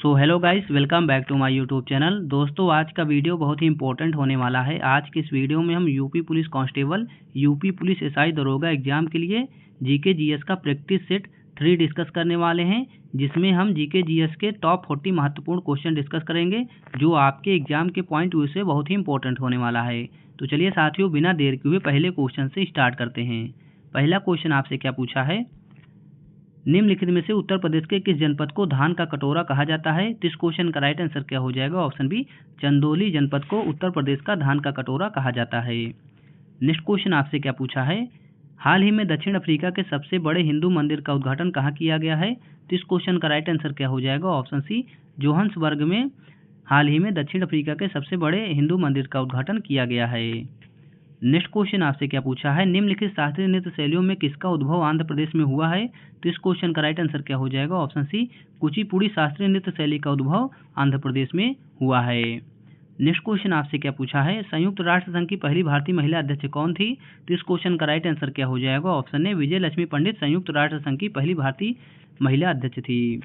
So hello guys, welcome back to my YouTube channel. दोस्तों, आज का वीडियो बहुत ही इंपॉर्टेंट होने वाला है। आज की इस वीडियो में हम UP police constable, UP police SI दरोगा एग्जाम के लिए जीके जीएस का प्रैक्टिस सेट 3 डिस्कस करने वाले हैं, जिसमें हम जीके जीएस के टॉप 40 महत्वपूर्ण क्वेश्चन डिस्कस करेंगे, जो आपके एग्जाम के पॉइंट व्यू से बहुत ही इंपॉर्टेंट होने वाला है। तो चलिए साथियों, बिना देर किए हुए पहले क्वेश्चन से स्टार्ट करते हैं। पहला क्वेश्चन आपसे क्या पूछा है, निम्नलिखित में से उत्तर प्रदेश के किस जनपद को धान का कटोरा कहा जाता है? तो इस क्वेश्चन का राइट आंसर क्या हो जाएगा? ऑप्शन बी, चंदौली जनपद को उत्तर प्रदेश का धान का कटोरा कहा जाता है। नेक्स्ट क्वेश्चन आपसे क्या पूछा है, हाल ही में दक्षिण अफ्रीका के सबसे बड़े हिंदू मंदिर का उद्घाटन कहाँ किया गया है? तो इस क्वेश्चन का राइट आंसर क्या हो जाएगा? ऑप्शन सी, जोहान्सबर्ग में हाल ही में दक्षिण अफ्रीका के सबसे बड़े हिंदू मंदिर का उद्घाटन किया गया है। नेक्स्ट क्वेश्चन आपसे क्या पूछा है, निम्नलिखित शास्त्रीय नृत्य शैलियों में किसका उद्भव आंध्र प्रदेश में हुआ है? तो इस क्वेश्चन का राइट आंसर क्या हो जाएगा? ऑप्शन सी, कुचिपुड़ी शास्त्रीय नृत्य शैली का उद्भव आंध्र प्रदेश में हुआ है। नेक्स्ट क्वेश्चन आपसे क्या पूछा है, संयुक्त राष्ट्र संघ की पहली भारतीय महिला अध्यक्ष कौन थी? तो इस क्वेश्चन का राइट आंसर क्या हो जाएगा? ऑप्शन ए, विजय लक्ष्मी पंडित संयुक्त राष्ट्र संघ की पहली भारतीय महिला अध्यक्ष थी।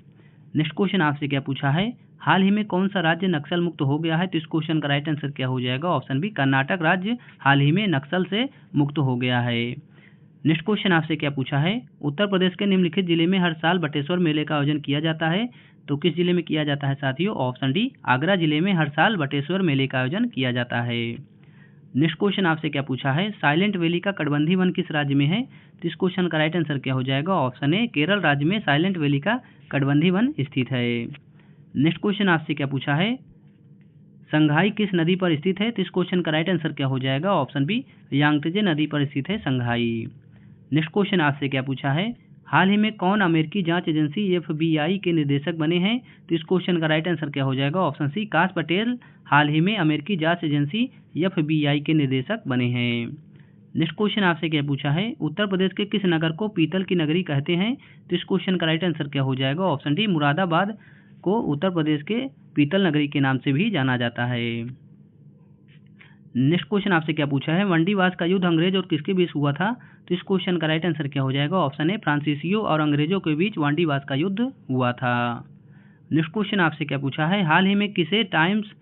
नेक्स्ट क्वेश्चन आपसे क्या पूछा है, हाल ही में कौन सा राज्य नक्सल मुक्त हो गया है? तो इस क्वेश्चन का राइट आंसर क्या हो जाएगा? ऑप्शन बी, कर्नाटक राज्य हाल ही में नक्सल से मुक्त हो गया है। नेक्स्ट क्वेश्चन आपसे क्या पूछा है, उत्तर प्रदेश के निम्नलिखित जिले में हर साल बटेश्वर मेले का आयोजन किया जाता है? तो किस जिले में किया जाता है साथियों? ऑप्शन डी, आगरा जिले में हर साल बटेश्वर मेले का आयोजन किया जाता है। नेक्स्ट क्वेश्चन आपसे क्या पूछा है, साइलेंट वैली का कटबंधी वन किस राज्य में है? तो इस क्वेश्चन का राइट आंसर क्या हो जाएगा? ऑप्शन ए, केरल राज्य में साइलेंट वैली का कटबंधी वन स्थित है। नेक्स्ट क्वेश्चन आपसे क्या पूछा है, संघाई किस नदी पर स्थित है? तो इस क्वेश्चन का राइट आंसर क्या हो जाएगा? ऑप्शन बी, यांगत्जे नदी पर स्थित है संघाई। नेक्स्ट क्वेश्चन आपसे क्या पूछा है, हाल ही में कौन अमेरिकी जांच एजेंसी FBI के निर्देशक बने हैं? तो इस क्वेश्चन का राइट आंसर क्या हो जाएगा? ऑप्शन सी, काश पटेल हाल ही में अमेरिकी जांच एजेंसी FBI के निर्देशक बने हैं। नेक्स्ट क्वेश्चन आपसे क्या पूछा है, उत्तर प्रदेश के किस नगर को पीतल की नगरी कहते हैं? तो इस क्वेश्चन का राइट आंसर क्या हो जाएगा? ऑप्शन डी, मुरादाबाद को उत्तर प्रदेश के पीतल नगरी के नाम से भी जाना जाता है। नेक्स्ट क्वेश्चन आपसे क्या पूछा है, वंडीवास का युद्ध अंग्रेज और किसके बीच हुआ था? तो इस क्वेश्चन का राइट आंसर क्या हो जाएगा? ऑप्शन ए, फ्रांसीसियों और अंग्रेजों के बीच वंडीवास का युद्ध हुआ था। नेक्स्ट क्वेश्चन आपसे क्या पूछा है, हाल ही में किसे टाइम्स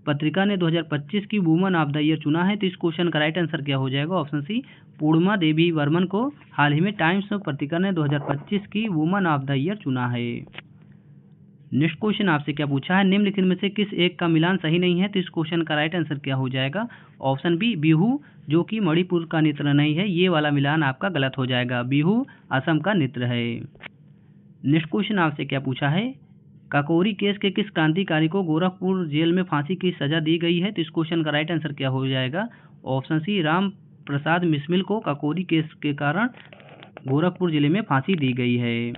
पत्रिका ने 2025 की वुमन ऑफ द ईयर चुना है? तो इस क्वेश्चन का राइट आंसर क्या हो जाएगा? ऑप्शन सी, पूर्णिमा देवी वर्मन को हाल ही में टाइम्स पत्रिका ने 2025 की वुमन ऑफ द ईयर चुना है। नेक्स्ट क्वेश्चन आपसे क्या पूछा है, निम्नलिखित में से किस एक का मिलान सही नहीं है? तो इस क्वेश्चन का राइट आंसर क्या हो जाएगा? ऑप्शन बी, बिहू जो कि मणिपुर का नृत्य नहीं है, ये वाला मिलान आपका गलत हो जाएगा। बिहू असम का नृत्य है। नेक्स्ट क्वेश्चन आपसे क्या पूछा है, काकोरी केस के किस क्रांतिकारी को गोरखपुर जेल में फांसी की सजा दी गई है? तो इस क्वेश्चन का राइट आंसर क्या हो जाएगा? ऑप्शन सी, राम प्रसाद मिस्मिल को काकोरी केस के कारण गोरखपुर जिले में फांसी दी गई है।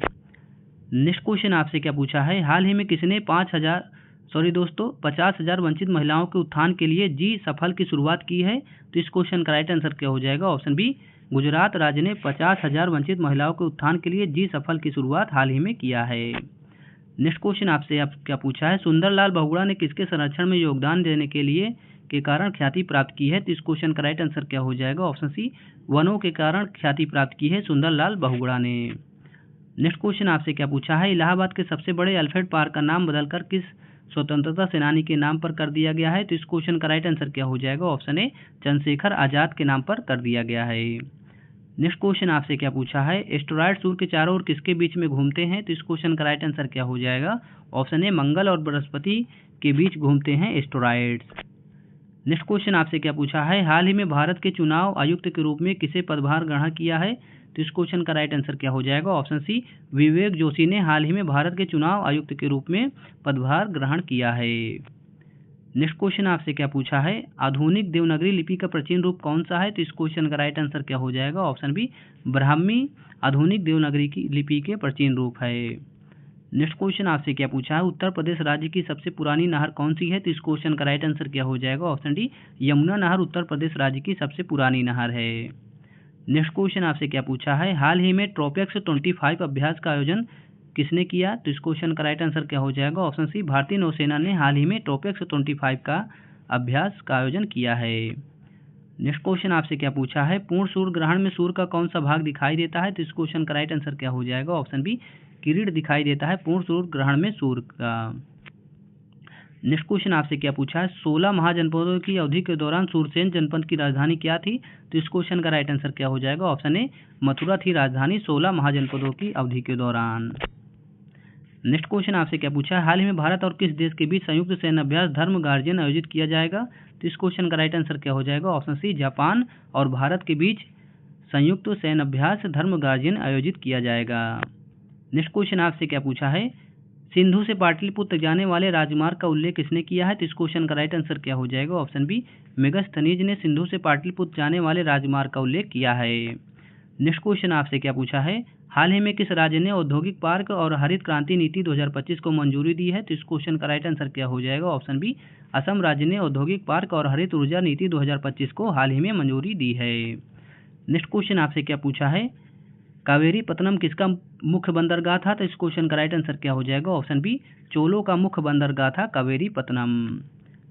नेक्स्ट क्वेश्चन आपसे क्या पूछा है, हाल ही में किसने 50,000 वंचित महिलाओं के उत्थान के लिए जी सफल की शुरुआत की है? तो इस क्वेश्चन का राइट आंसर क्या हो जाएगा? ऑप्शन बी, गुजरात राज्य ने 50,000 वंचित महिलाओं के उत्थान के लिए जी सफल की शुरुआत हाल ही में किया है। नेक्स्ट क्वेश्चन आपसे क्या पूछा है, सुंदरलाल बहुगुणा ने किसके संरक्षण में योगदान देने के लिए के कारण ख्याति प्राप्त की है? तो इस क्वेश्चन का राइट आंसर क्या हो जाएगा? ऑप्शन सी, वनों के कारण ख्याति प्राप्त की है सुंदरलाल बहुगुणा ने। नेक्स्ट क्वेश्चन आपसे क्या पूछा है, इलाहाबाद के सबसे बड़े अल्फ्रेड पार्क का नाम बदलकर किस स्वतंत्रता सेनानी के नाम पर कर दिया गया है? तो इस क्वेश्चन का राइट आंसर क्या हो जाएगा? ऑप्शन ए, चंद्रशेखर आजाद के नाम पर कर दिया गया है। नेक्स्ट क्वेश्चन आपसे क्या पूछा है, एस्टेरॉयड सूर्य के चारों ओर किसके बीच में घूमते हैं? तो इस क्वेश्चन का राइट आंसर क्या हो जाएगा? ऑप्शन ए, मंगल और बृहस्पति के बीच घूमते हैं एस्टेरॉयड्स। नेक्स्ट क्वेश्चन आपसे क्या पूछा है, हाल ही में भारत के चुनाव आयुक्त के रूप में किसे पदभार ग्रहण किया है? तो इस क्वेश्चन का राइट आंसर क्या हो जाएगा? ऑप्शन सी, विवेक जोशी ने हाल ही में भारत के चुनाव आयुक्त के रूप में पदभार ग्रहण किया है। नेक्स्ट क्वेश्चन आपसे क्या पूछा है, आधुनिक देवनागरी लिपि का प्राचीन रूप कौन सा है? तो इस क्वेश्चन का राइट आंसर क्या हो जाएगा? ऑप्शन बी, ब्राह्मी आधुनिक देवनागरी की लिपि के प्राचीन रूप है। नेक्स्ट क्वेश्चन आपसे क्या पूछा है, उत्तर प्रदेश राज्य की सबसे पुरानी नहर कौन सी है? तो इस क्वेश्चन का राइट आंसर क्या हो जाएगा? ऑप्शन डी, यमुना नहर उत्तर प्रदेश राज्य की सबसे पुरानी नहर है। नेक्स्ट क्वेश्चन आपसे क्या पूछा है, हाल ही में ट्रोपेक्स 25 अभ्यास का आयोजन किसने किया? तो इस क्वेश्चन का राइट आंसर क्या हो जाएगा? ऑप्शन सी, भारतीय नौसेना ने हाल ही में ट्रोपेक्स 25 का अभ्यास का आयोजन किया है। नेक्स्ट क्वेश्चन आपसे क्या पूछा है, पूर्ण सूर्य ग्रहण में सूर्य का कौन सा भाग दिखाई देता है? तो इस क्वेश्चन का राइट आंसर क्या हो जाएगा? ऑप्शन बी, किरीट दिखाई देता है पूर्ण सूर्य ग्रहण में सूर्य का। नेक्स्ट क्वेश्चन आपसे क्या पूछा है, 16 महाजनपदों की अवधि के दौरान सुरसेन जनपद की राजधानी क्या थी। तो इस क्वेश्चन का राइट आंसर क्या हो जाएगा, ऑप्शन ए मथुरा थी राजधानी 16 महाजनपदों की अवधि के दौरान। नेक्स्ट क्वेश्चन आपसे क्या पूछा है, हाल ही में भारत और किस देश के बीच संयुक्त सैन्य अभ्यास धर्म गार्जियन आयोजित किया जाएगा। तो इस क्वेश्चन का राइट आंसर क्या हो जाएगा, ऑप्शन सी जापान और भारत के बीच संयुक्त सैन्य अभ्यास धर्म गार्जियन आयोजित किया जाएगा। नेक्स्ट क्वेश्चन आपसे क्या पूछा है, सिंधु से पाटलिपुत्र जाने वाले राजमार्ग का उल्लेख किसने किया है। तो इस क्वेश्चन का राइट आंसर क्या हो जाएगा, ऑप्शन बी मेगस्थनीज ने सिंधु से पाटलिपुत्र जाने वाले राजमार्ग का उल्लेख किया है। नेक्स्ट क्वेश्चन आपसे क्या पूछा है, हाल ही में किस राज्य ने औद्योगिक पार्क और हरित क्रांति नीति 2025 को मंजूरी दी है। तो इस क्वेश्चन का राइट आंसर क्या हो जाएगा, ऑप्शन बी असम राज्य ने औद्योगिक पार्क और हरित ऊर्जा नीति 2025 को हाल ही में मंजूरी दी है। नेक्स्ट क्वेश्चन आपसे क्या पूछा है, कावेरी पत्तनम किसका मुख्य बंदरगाह था। तो इस क्वेश्चन का राइट आंसर क्या हो जाएगा, ऑप्शन बी चोलों का मुख्य बंदरगाह था कावेरी पत्तनम।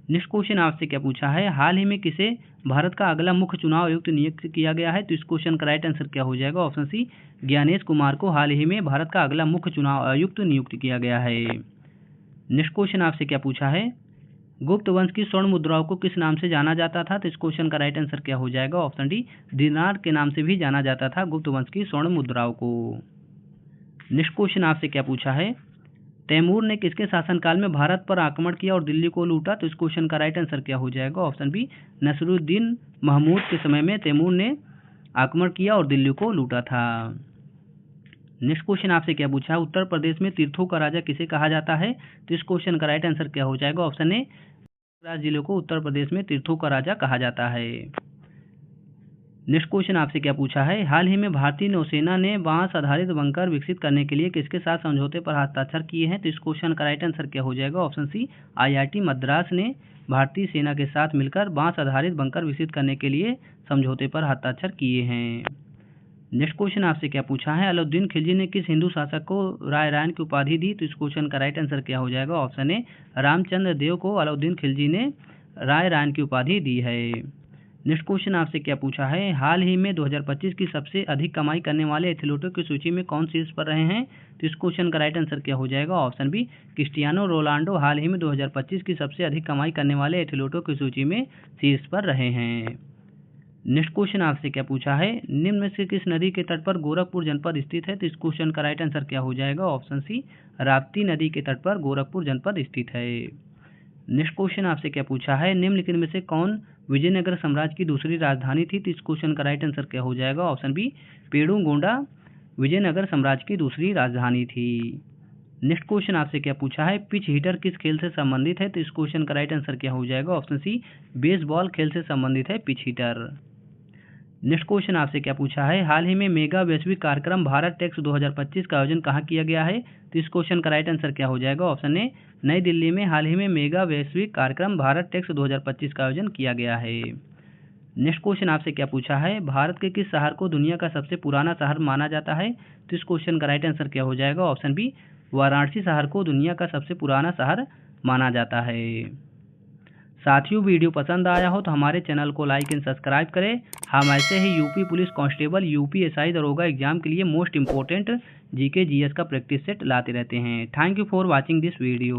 नेक्स्ट क्वेश्चन आपसे क्या पूछा है, हाल ही में किसे भारत का अगला मुख्य चुनाव आयुक्त नियुक्त किया गया है। तो इस क्वेश्चन का राइट आंसर क्या हो जाएगा, ऑप्शन सी ज्ञानेश कुमार को हाल ही में भारत का अगला मुख्य चुनाव आयुक्त नियुक्त किया गया है। नेक्स्ट क्वेश्चन आपसे क्या पूछा है, गुप्त वंश की स्वर्ण मुद्राओं को किस नाम से जाना जाता था। तो इस क्वेश्चन का राइट आंसर क्या हो जाएगा, ऑप्शन डी दिनार के नाम से भी जाना जाता था गुप्त वंश की स्वर्ण मुद्राओं को। नेक्स्ट क्वेश्चन आपसे क्या पूछा है, तैमूर ने किसके शासनकाल में भारत पर आक्रमण किया और दिल्ली को लूटा। तो इस क्वेश्चन का राइट आंसर क्या हो जाएगा, ऑप्शन बी नसरुद्दीन महमूद के समय में तैमूर ने आक्रमण किया और दिल्ली को लूटा था। नेक्स्ट क्वेश्चन आपसे क्या पूछा है, उत्तर प्रदेश में तीर्थों का राजा किसे कहा जाता है। तो इस क्वेश्चन का राइट आंसर क्या हो जाएगा, ऑप्शन ए प्रयागराज जिले को उत्तर प्रदेश में तीर्थों का राजा कहा जाता है। नेक्स्ट क्वेश्चन आपसे क्या पूछा है, हाल ही में भारतीय नौसेना ने बांस आधारित बंकर विकसित करने के लिए किसके साथ समझौते पर हस्ताक्षर किए हैं। तो इस क्वेश्चन का राइट आंसर क्या हो जाएगा, ऑप्शन सी IIT मद्रास ने भारतीय सेना के साथ मिलकर बांस आधारित बंकर विकसित करने के लिए समझौते पर हस्ताक्षर किए हैं। नेक्स्ट क्वेश्चन आपसे क्या पूछा है, अलाउद्दीन खिलजी ने किस हिंदू शासक को राय रायन की उपाधि दी। तो इस क्वेश्चन का राइट आंसर क्या हो जाएगा, ऑप्शन ए रामचंद्र देव को अलाउद्दीन खिलजी ने राय रायन की उपाधि दी है। नेक्स्ट क्वेश्चन आपसे क्या पूछा है, हाल ही में 2025 की सबसे अधिक कमाई करने वाले एथलीटों की सूची में कौन शीर्ष पर रहे हैं। तो इस क्वेश्चन का राइट आंसर क्या हो जाएगा, ऑप्शन बी क्रिस्टियानो रोनाल्डो हाल ही में 2025 की सबसे अधिक कमाई करने वाले एथलीटों की सूची में शीर्ष पर रहे हैं। नेक्स्ट क्वेश्चन आपसे क्या पूछा है, निम्न में से किस नदी के तट पर गोरखपुर जनपद स्थित है। तो इस क्वेश्चन का राइट आंसर क्या हो जाएगा, ऑप्शन सी राप्ती नदी के तट पर गोरखपुर जनपद स्थित है। नेक्स्ट क्वेश्चन आपसे क्या पूछा है, निम्नलिखित में से कौन विजयनगर साम्राज्य की दूसरी राजधानी थी। तो इस क्वेश्चन का राइट आंसर क्या हो जाएगा, ऑप्शन बी पेड़ूगोंडा विजयनगर साम्राज्य की दूसरी राजधानी थी। नेक्स्ट क्वेश्चन आपसे क्या पूछा है, पिच हीटर किस खेल से संबंधित है। तो इस क्वेश्चन का राइट आंसर क्या हो जाएगा, ऑप्शन सी बेसबॉल खेल से संबंधित है पिच हीटर। नेक्स्ट क्वेश्चन आपसे क्या पूछा है, हाल ही में मेगा वैश्विक कार्यक्रम भारत टेक्स 2025 का आयोजन कहाँ किया गया है। तो इस क्वेश्चन का राइट आंसर क्या हो जाएगा, ऑप्शन ए नई दिल्ली में हाल ही में मेगा वैश्विक कार्यक्रम भारत टेक्स 2025 का आयोजन किया गया है। नेक्स्ट क्वेश्चन आपसे क्या पूछा है, भारत के किस शहर को दुनिया का सबसे पुराना शहर माना जाता है। तो इस क्वेश्चन का राइट आंसर क्या हो जाएगा, ऑप्शन बी वाराणसी शहर को दुनिया का सबसे पुराना शहर माना जाता है। साथियों, वीडियो पसंद आया हो तो हमारे चैनल को लाइक एंड सब्सक्राइब करें। हम ऐसे ही यूपी पुलिस कांस्टेबल, UPSI दरोगा एग्जाम के लिए मोस्ट इंपोर्टेंट GK GS का प्रैक्टिस सेट लाते रहते हैं। Thank you for watching this video.